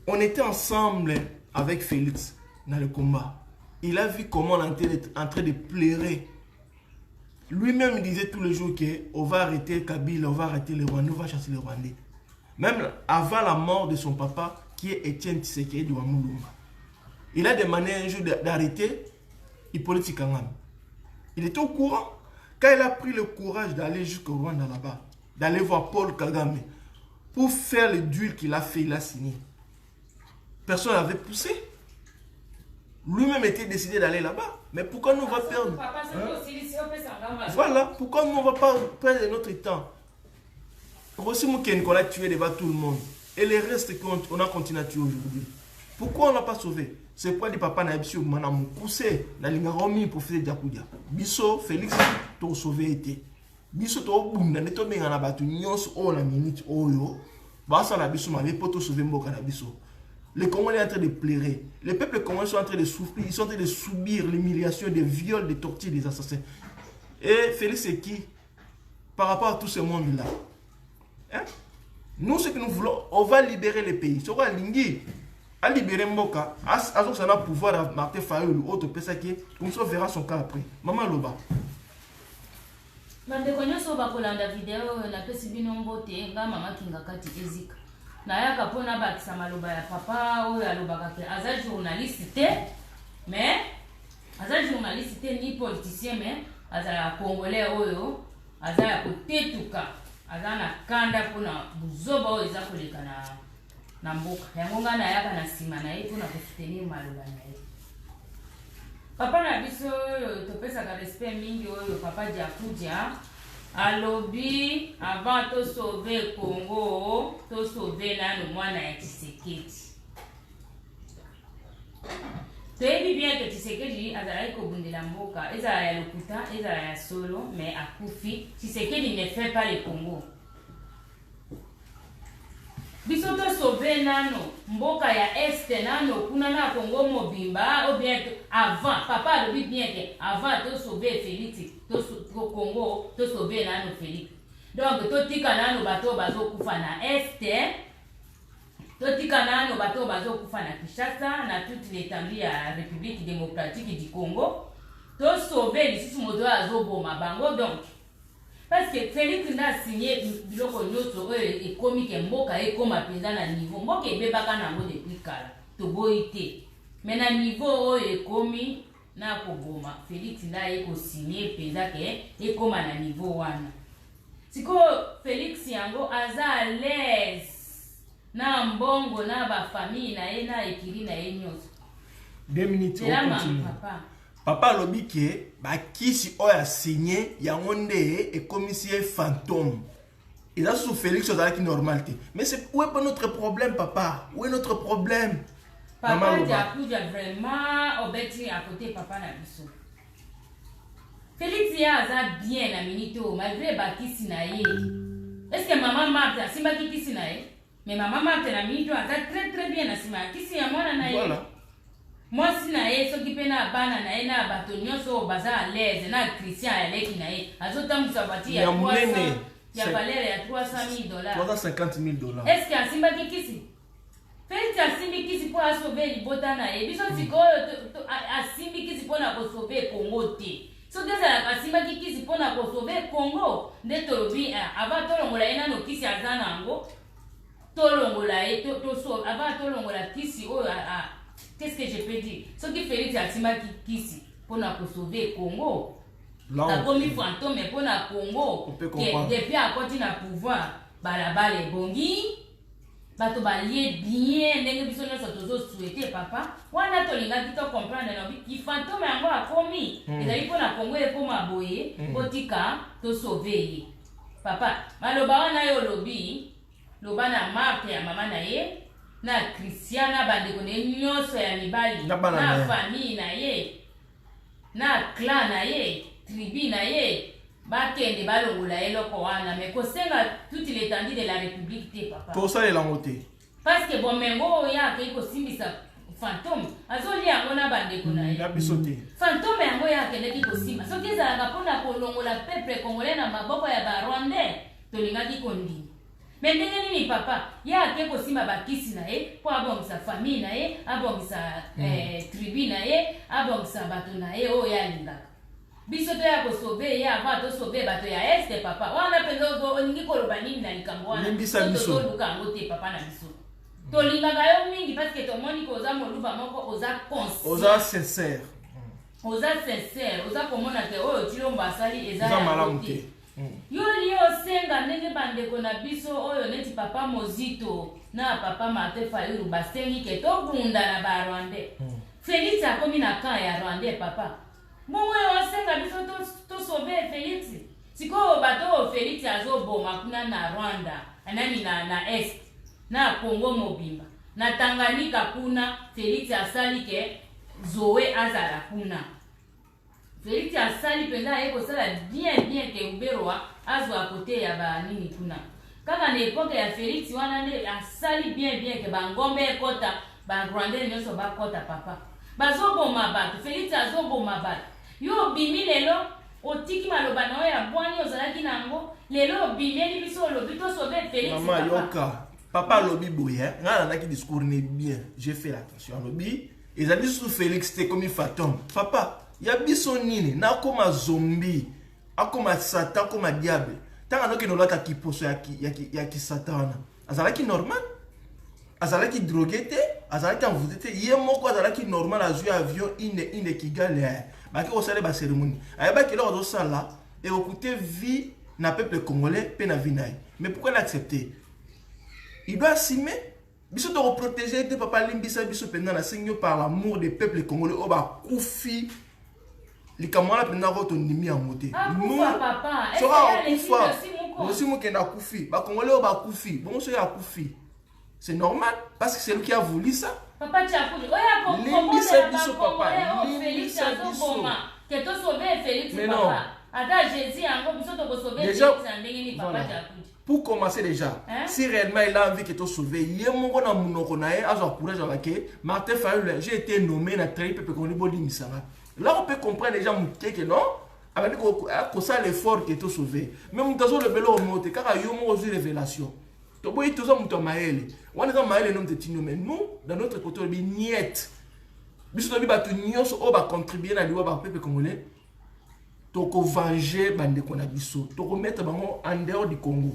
S2: On était ensemble avec Félix dans le combat. Il a vu comment on était en train de pleurer. Lui-même disait tous les jours qu'on va arrêter Kabila, on va arrêter les Rwandais, on va chasser les Rwandais. Même avant la mort de son papa, qui est Etienne Tshisekedi de Wamulunga. Il a demandé un jour d'arrêter Hippolyte Kangam. Il était au courant. Quand il a pris le courage d'aller jusqu'au Rwanda là-bas, d'aller voir Paul Kagame, pour faire le duel qu'il a fait, il a signé. Personne n'avait poussé. Lui-même était décidé d'aller là-bas. Mais pourquoi nous on va perdre Voilà, pourquoi nous on va pas perdre notre temps? Aussi Mouken qu'on a tué devant tout le monde. Et les restes qu'on a continué à tuer aujourd'hui. Pourquoi on n'a pas sauvé? C'est pourquoi les papas n'ont pas poussé dans les garomis pour faire des Diakoudia. Bisso, Félix, t'as sauvé été. Bisso, t'as bunda, n'es tombé en abattu, nyos, oh la minute, oh yo. Bassa la bisso, m'avait pas tout sauvé mboka la bisso. Les Congolais sont en train de pleurer. Les peuples congolais sont en train de souffrir. Ils sont en train de subir l'humiliation, des viols, des tortures, des assassins. Et Félix, c'est qui? Par rapport à tout ce monde-là. Hein? Nous, ce que nous voulons, on va libérer les pays. Ce qu'on Lingui, à libérer Mboka, à ce qu'on a pouvoir à Martin Fayol ou autre personne qui, on verra son cas après. Maman Loba.
S3: Bandeko nyonso bakolanda video na pesi bino mbote nga mama Kingakati Ezika. Nayaka pona bakisa maloba ya papa oyo alobaka ke aza journaliste te, mais aza journaliste te ni politicien, mais aza ya congolais oyo aza ya kotetuka, aza na kanda pona buzoba oyo eza koleka na mboka. Yango nga nayaka na nsima na ye pona kosoutenir maloba na ye. Papa na biso oyo topesaka respect mingi oyo papa Diakoudia alobi avant to sauver Congo, to sauver nano mwana ya Tshisekedi. Toyebi bien que Tshisekedi azalaki kobundela mboka, ezala ya lokuta, ezala ya solo, mais akufi. Tshisekedi ne fait pas le Congo. Biso to sauver nano mboka ya este nano kuna na Congo mobimba ou bien avant papa alobi bien que avant to sauver Félix to Congo to sauver nano Félix. Donc to tika nano bato bazo kufa na este, to tika nano bato bazo kufa na Kinshasa na toute l'étendue ya République démocratique du Congo. To sauver lisusu moto azo boma bango. Donc parce que Félix n'a signé biloko nyonso oyo ekomi ke mboka ekoma penza na niveau mboka ebebaka nango depuis kala toboyi te, mais na niveau oyo ekomi na koboma Félix nda ye kosigné penza ke ekoma na niveau wana. Siko Félix yango aza à l'aise na mbongo na ba famille na ye na ekiri na ye nyonso.
S2: 2 minutes on continue. Papa lobi ke ba kisi oya signé yango nde et commissaire fantôme. Il a sous Félix ozalaki normalité. Mais c'est où est pas notre problème papa? Où est notre problème?
S3: Papa Diakoudia vraiment obeti à côté papa na biso. Félix ya aza bien na minito malgré ba kisi na ye. Est-ce que maman Marthe simba kisi na ye? Mais maman Marthe na minito aza très bien na simba kisi ya mwana na ye. Voilà. Moi si na ye soki pe na bana na ye na bato nyonso baza à l'aise na Christian aleki na ye azotambusa bati ya 300 ya valeur ya $300,000
S2: $350,000.
S3: Est-ce que asimba kisi? Félix asimbi kisi pour sauver libota na ye biso sikoyo asimbi kisi pour na ko sauver Congo te. Soki ezalaka asimba kisi pour na ko sauver Congo nde tolobi avant tolongola ye nano kisi aza nango tolongola ye avant tolongola kisi oyo qu'est-ce que je peux dire? Ce qui fait que Atima Kisi pour sauver Congo, la commis fantôme pour le Congo, depuis à côté na pouvoir, balabala et bongi, bato balié bien, n'est-ce que nous sommes souhaité papa, on a tout les gars qui te comprennent, qui fantôme a commis, et d'ailleurs pour la Congo et pour ma boye, botika, te sauver. Papa, maloba on a eu lobby, loba na marque ya maman na ye. Na Christiana bandeko ne nyonso ya mibali na famille na ye na clan na ye tribu na ye bakende balongola eloko wana mais kosenga toute l'étendue de la république te papa
S2: pour ça les langote
S3: parce que bon mengo ya ke kosimbisa fantôme azoli yango na bandeko na ye
S2: na biso te
S3: fantôme yango ya kendeki kosimba soki ezalaka mpona kolongola peuple congolais na maboko ya barwandais tolingaki kondima mais ndenge nini papa ye ake kosimba bakisi na ye mpo abongisa famille na ye abongisa tribu na ye abongisa bato na ye oyo ye alingaka biso toya kosobe ye avant tosobe bato ya este papa wana mpenza olingi koloba nini na likambo wana toluka yango te papa na biso tolingaka yo mingi parce que tomoni ko oza moluba moko oza conscient
S2: oza sincère
S3: oza komona te oyo tilombo asali eza
S2: ya malamu te
S3: yo li osenga ndenge bandeko na biso oyo neti papa Mozito na papa Martin Fayulu basengi ke tobunda na barwandais Félix akomi na camp ya rwandais papa bongo osenga biso tosobe Félix sikoyo bato oyo Félix azoboma kuna na Rwanda anani na est na Congo mobimba na Tanganyika kuna Félix asali ke Zoé azala kuna Félix asali penza ye kosala bien ke Uberwa azwa kote ya banini kuna kaka na epoke ya Félix wana nde asali bien ke bangombe ekota barwandais nyonso bakota papa bazoboma bato Félix azoboma bato yo bimi lelo otiki maloba na oyo ya bwani ozalaki nango lelo obimeli biso olobi tosobe Félix
S2: mama yoka papa lobi boye nga nanaki discours ne bien j'ai fait attention lobi ezali sous Félix te comme fantôme papa ya biso nini nakoma zombie akoma satan akoma diable tanga noki nolota kiposo ya kisatan wana azalaki normal azalaki drogué te azalaki envoûté te ye moko azalaki normal azwi avion ine Kigali baki kosala ba cérémonie ayebaki eloko azosala ekokute vie na peuple congolais pe na vie na ye mais pourquoi l'accepter il doit assumer biso to protéger te papa limbisa biso pendant la signe par l'amour des peuples congolais o ba kufi likamwa la pendant ko to ndimi ya moté
S3: nous papa
S2: aussi mo kenda kufi ba congolais o ba kufi bon so ya kufi c'est normal parce que c'est lui qui a voulu ça
S3: papa Tchakouli oya
S2: limbisa biso papa
S3: Félix azoboma que to sauver Félix papa ada Jésus yango biso to sauver Félix ndenge ni papa Tchakouli.
S2: Pour commencer déjà, si réellement il a envie que tu sauves, il y a mon gars mon okonae, à son courage avec Martin Fayulu, j'ai été nommé na trahi peuple qu'on liboli misara. Là on peut comprendre déjà mon que non, avec que ça l'effort que tu sauvé. Même dans le vélo monte, car il y a une révélation. Tu vois tout ça mon maël. On est dans maël nom de tino, mais nous dans notre côté on dit niet. Biso to bi batu nyos o ba contribuer na liwa ba peuple congolais. Toko venger bande ko na biso, toko mettre bango en dehors du Congo.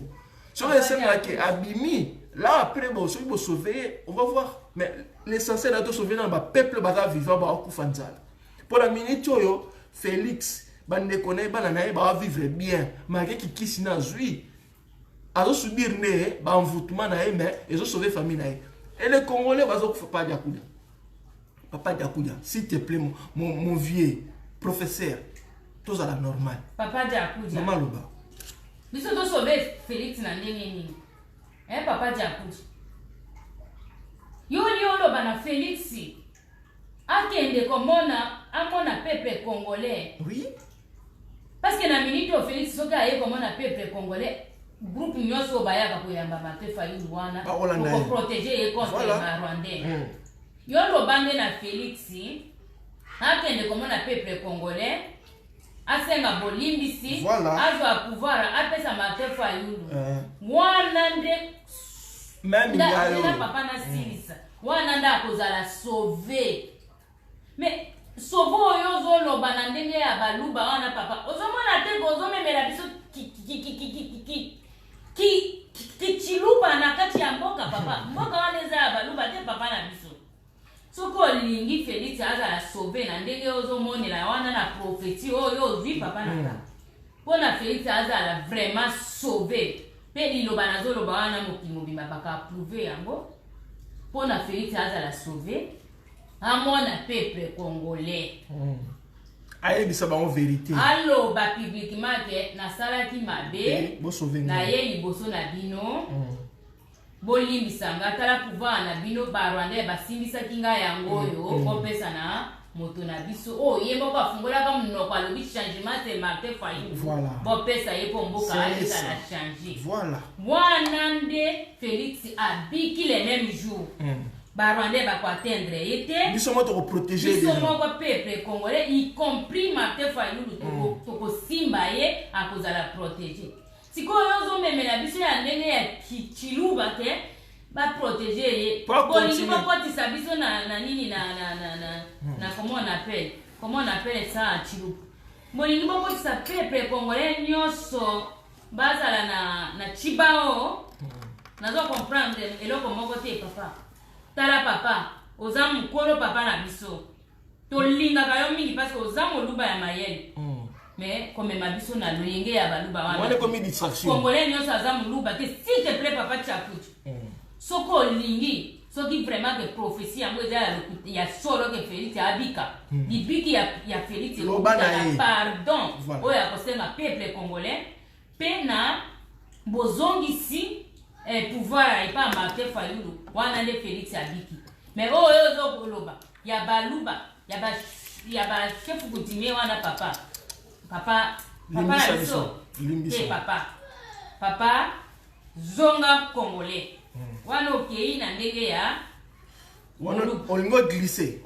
S2: Sur les scènes là abimi, là après bon, si vous sauver, on va voir. Mais l'essentiel de sauver dans le peuple baga vivant ba okufanzala. Pour la minute yo Félix bande connaît banana ba vivre bien, malgré qui kisina zui. Azo subir né ba envoûtement na mais ils ont sauvé famille na. Et les Congolais bazo pas Diakoudia. Papa Diakoudia, s'il te plaît mon vieux professeur, tout ça la normal.
S3: Papa Diakoudia.
S2: Maman Loba.
S3: Biso to sauver Félix na ndenge nini papa Diakoudia yo loba na Félix akende komona amona peuple congolais
S2: oui
S3: parce que na minute o Félix soka aye komona peuple congolais groupe nyonso bayaka koyamba Martin Fayulu wana pour protéger contre les Rwandais yo lobande na Félix akende komona peuple congolais asenga bolimbisi azwa pouvoir apesa Martin Fayulu wana nde
S2: même
S3: na papa na silisa wana nda akozala sauver mais sauver oyo ozoloba na ndenge ya baluba wana papa ozomona te kozomemela biso chiluba na kati ya mboka papa mboka wana eza ya baluba te papa na biso soko olingi Félix azala sauver na ndenge ozomonela wana na prophétie oyo ozwi papa na kaka mpona Félix azala vraiment sauver mpe liloba nazoloba wana mokili mobimba baka approuve yango mpona Félix azala sauver amona peuple congolais
S2: ayebisa bango vérité
S3: aloba publiquement ke nasalaki mabe naye liboso na bino bolimbisanga tala pouvoir na bino barwandais basimbisaki ngai yango oyo opesa na moto na biso o ye moko afungola ka munoko alobi changement c'est Martin Fayulu
S2: voilà
S3: bo pesa ye po mboka aza la changer
S2: voilà
S3: wana nde Félix abiki les mêmes jours Barwandais va atteindre été
S2: biso mo to protéger
S3: biso moko peuple congolais y compris Martin Fayulu to simba ye akozala protéger sikoyo ozomemela biso ya ndenge ya chiluba te ba protéger ye bolingi bokotisa biso na nini na comment on appelle ça chiluba bolingi bokotisa peuple congolais nyonso bazala na chibao nazo comprendre eloko moko te papa tala papa oza mukolo papa na biso tolingaka yo mingi parce que oza moluba ya mayele mais comme ma biso na loyenge ya baluba wana
S2: wana comme distraction
S3: congolais nyonso aza moluba te s'il te plaît papa Tchakuti soko olingi soki vraiment que prophétie yango eza ya solo ke Félix abika libiki ya Félix na pardon oyo akosenga peuple congolais pe na bozongisi pouvoir epa Martin Fayulu wana nde Félix abiki mais oyo ozokoloba ya baluba ya ba chef coutumier wana papa na biso te papa zonga congolais wana okei na ndenge ya
S2: olingo glissé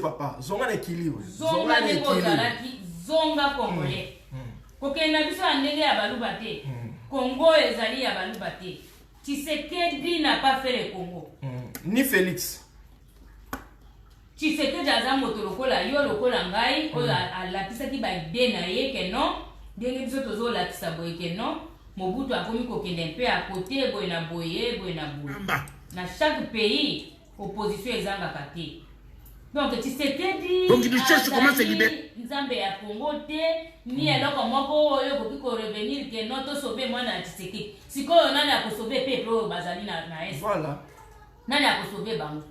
S2: papa zonga na équilibre
S3: zonga ndenge ozalaki zonga congolais kokende na biso ya ndenge ya baluba te Congo ezali ya baluba te Tshisekedi n'a pas fait le Congo
S2: ni Félix
S3: Tshisekedi aza moto lokola yo lokola ngai oyo alatisaki ba idée na ye ke non ndenge biso tozolatisa boye ke non Mobutu akomi kokende mpe à côté boye na boye na chaque pays opposition ezangaka te donc Tshisekedi
S1: donc il cherche comment se libérer
S3: nzambe ya Congo te ni eloko moko oyo koki ko revenir ke non to sauver mwana ya Tshisekedi sikoyo nani akosauver peuple oyo bazali na est
S2: voilà
S3: nani akosauver bango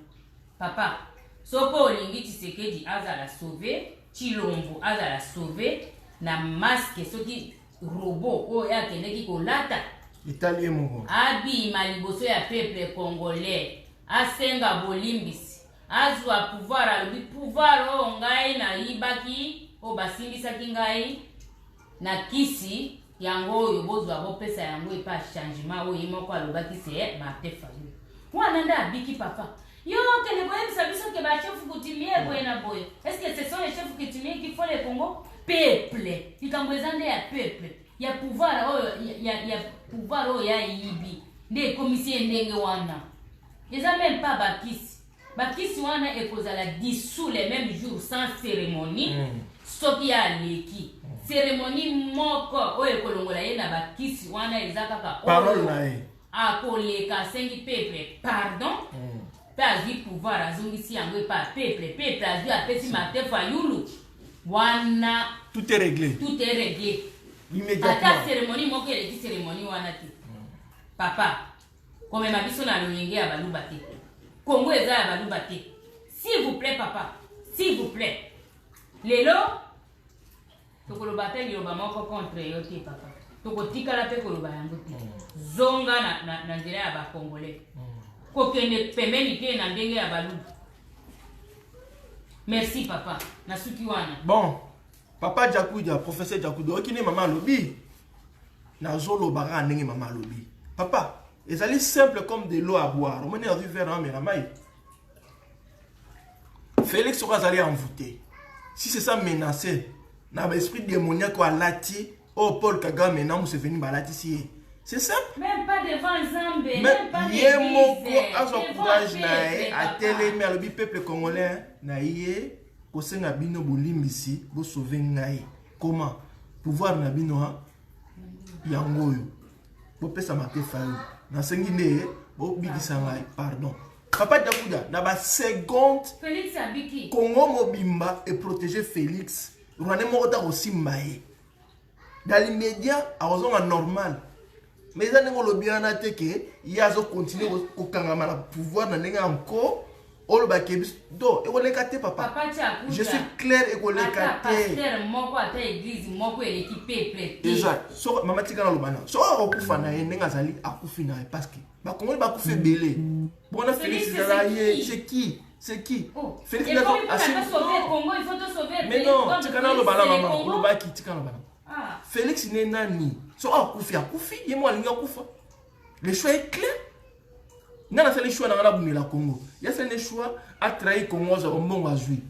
S3: papa soko olingi Tshisekedi azala sauver Chilombo azala sauver na masque soki robot oyo akendeki kolata
S2: italien moko
S3: abima liboso ya peuple congolais asenga bolimbisi azwa pouvoir alobi pouvoir oyo ngai nayibaki oyo basimbisaki ngai na kisi yango oyo bozwa bopesa yango epa changement oyo ye moko alobaki se Martin Fayulu wana nde abiki papa yo kende koyebisa biso ke bachef coutumier boye na boye est-ce que ce sont les chefs coutumiers qui font le Congo peuple likambo eza nde ya peuple ya pouvoir oyo ya pouvoir oyo ya yibi nde ekomisi ndenge wana eza même pas bakisi wana ekozala dissous les mêmes jours sans cérémonie soki ya leki cérémonie moko oyo ekolongola ye na bakisi wana eza kaka
S2: parole na ye
S3: akoleka asengi peuple pardon mpe azwi pouvoir azongisi yango epa peuple azwi apesi Martin Fayulu wana
S2: tout est réglé immédiatement
S3: ata cérémonie moko eleki cérémonie wana te papa komema biso na loyenge ya baluba te Congo eza ya baluba te s'il vous plaît papa s'il vous plaît lelo tokoloba te liloba moko contre yo te papa tokotikala mpe koloba yango te zonga na nzela ya bacongolais kokende pembeni te na ndenge ya baluba merci papa nasuki wana
S2: bon papa Jakuda professeur Jakuda okine mama lobi nazolobaka ndenge mama lobi papa ezali simple comme de l'eau à boire on est arrivé à Miramay Félix Okazali envoûté si c'est ça menacé na l'esprit démoniaque à lati oh Paul Kagame maintenant Museveni balati si c'est simple
S3: même pas devant Zambé
S2: même pas yemoko a son courage na a télé mais le peuple congolais na yé kosenga bino bolimbisi bo sauver ngai comment pouvoir na bino yango yo bo pesa Martin Fayulu na sengi ne bo bikisa ngai pardon papa Jakuda na ba seconde
S3: Félix abiki
S2: Congo mobimba et protéger Félix rwanda moko ta kosimba ye dans l'immédiat awazonga normal mais ça n'est pas le bien à teke yazo continuer au kangama la pouvoir na nenga encore all bakebis do e koleka te papa je suis clair e koleka te
S3: pasteur moko ata église moko eleki peuple
S2: exact so mama tika na lobana so akufa na ye nenga zali akufi na parce que ba kongoli ba kufe belé bona Félix zala ye c'est qui C'est qui?
S3: Oh.
S2: Félix
S3: Et
S2: d'accord.
S3: comme il faut sauver le Congo, il faut te sauver.
S2: Mais non, tu connais le ballon, maman. Le baki, tu connais le ballon.
S3: Ah.
S2: Félix n'est nani. So a koufi, il est moi l'inga koufa. Le choix est clair. N'a pas fait le choix dans la boumé la Congo. Il y a fait le choix à trahir Congo au bon à jouer.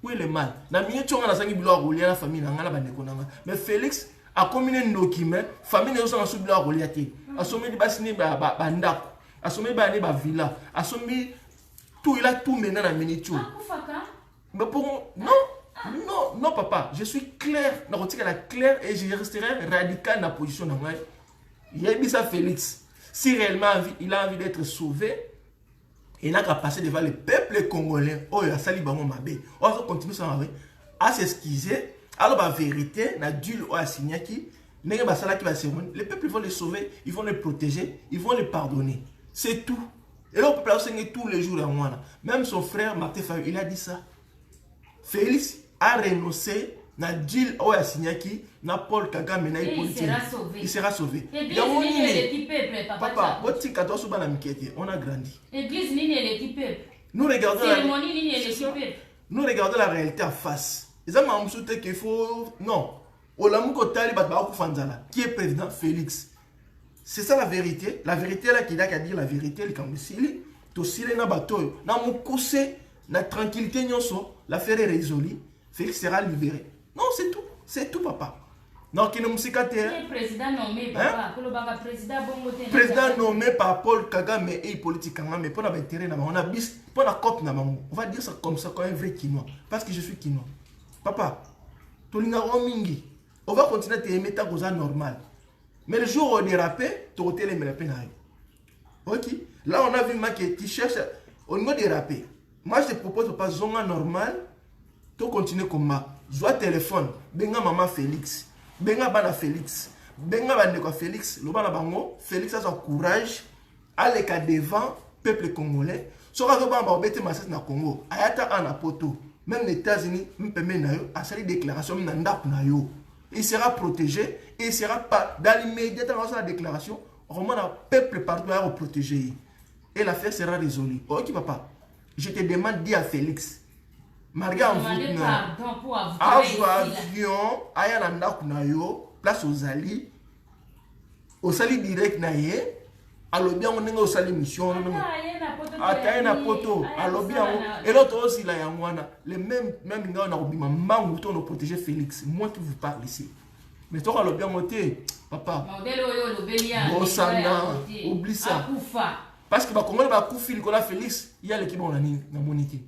S2: Où est le mal? Na mieux tu as sangi bilo à la famille na ngala bande konanga. Mais Félix a combiné document, famille ne sont sous bilo à Goliath. A sommé di basini ba ndako. A sommé ba ne ba villa. A sommé tout il a tout maintenant na miniature. Mais pour non papa, je suis clair, clair et je resterai radical dans la position de moi. Il y a ça Félix. Si réellement il a envie d'être sauvé, il n'a qu'à passer devant le peuple congolais. Oh, il a sali bango mabé. On va continuer à s'excuser. Alors la vérité, na dul ou asignaki, les peuples vont les sauver, ils vont les protéger, ils vont les pardonner. C'est tout. Et là, on peut enseigner tous les jours à moi. Même son frère Martin Fayou, il a dit ça. Félix a renoncé na deal ou a signé qui na Paul Kagame na il sera sauvé. Papa, on a grandi. Nous regardons la réalité en face. Qu'il faut non. Qui est président? Félix. C'est ça la vérité. La vérité là qui a dit la vérité le Kambusili. To sile na bateau. Na mukose na tranquillité nyonso. L'affaire est résolue. Félix sera libéré. Non, c'est tout. C'est tout, papa. Non, qui nous
S3: président nommé, papa.
S2: Président nommé par Paul Kagame et politique. Mais pour l'intérêt, on a bis, pour la COP, on va dire ça comme ça, comme un vrai Kinois. Parce que je suis Kinois. Papa, on va continuer à t'aimer tant que normal. Mais le jour où on dérapé, tu vas t'aimer la peine. Ok? Là, on a vu que tu cherches au niveau dérapé. Moi, je te propose pas zonga normal. Tu continues comme ça. Joie téléphone. Benga maman Félix. Benga bana Félix. Benga bandeko Félix. Le bana bango. Félix a son courage. Aller devant peuple congolais. Soka zo bamba obete masas na Congo. Ayata ana poto. Même les États-Unis, mpeme na yo, a sali déclaration na ndap na yo. Il sera protégé et il sera pas dans l'immédiat dans la déclaration. Vraiment le peuple partout à protéger. Et l'affaire sera résolue. Ok papa. Je te demande dis à Félix. Maria en vous avion aya na ndako na yo place aux ali au sali direct na ye alobi yango ndenge osali mission ata na poto alobi yango et l'autre aussi la yangwana le même ngao na obima mangu to no protéger Félix moi qui vous parle ici mais toi alobi yango te papa oublie ça parce que ba Congolais ba kufi likola Félix il y a l'équipe on a ni na monité.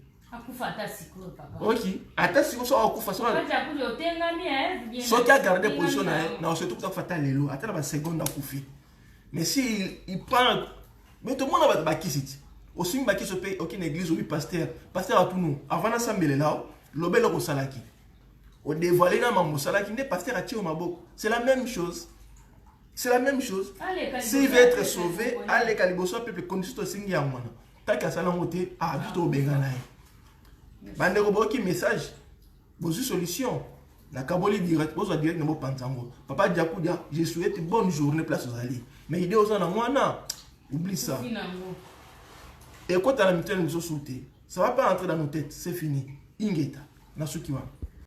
S2: Ok. Attends, si vous avez gardé position, surtout que tu as l'élo. Attends, la seconde à Koufi. Mais si il prend. Mais tout le monde a baki ici. Aussi, il baki se paye aucune église ou pasteur. Pasteur à tout nous. Avant de s'embêler là, l'obélo au salaki. Au dévoilé dans ma salaki, n'est pasteur à Tio Maboko. C'est la même chose. C'est la même chose. S'il veut être sauvé, allez, Kaliboso, peuple, conduit au Singi à moi. Tant qu'à ça, l'on a habité au Benganaï. Bande roboki message bozu solution na kaboli direct bozo direct na panzango papa Diakou dia je souhaite bonne journée place aux alliés mais idée aux na mwana oublie ça et quand tu as la mutuelle nous sauter ça va pas entrer dans nos têtes c'est fini ingeta na sukiwa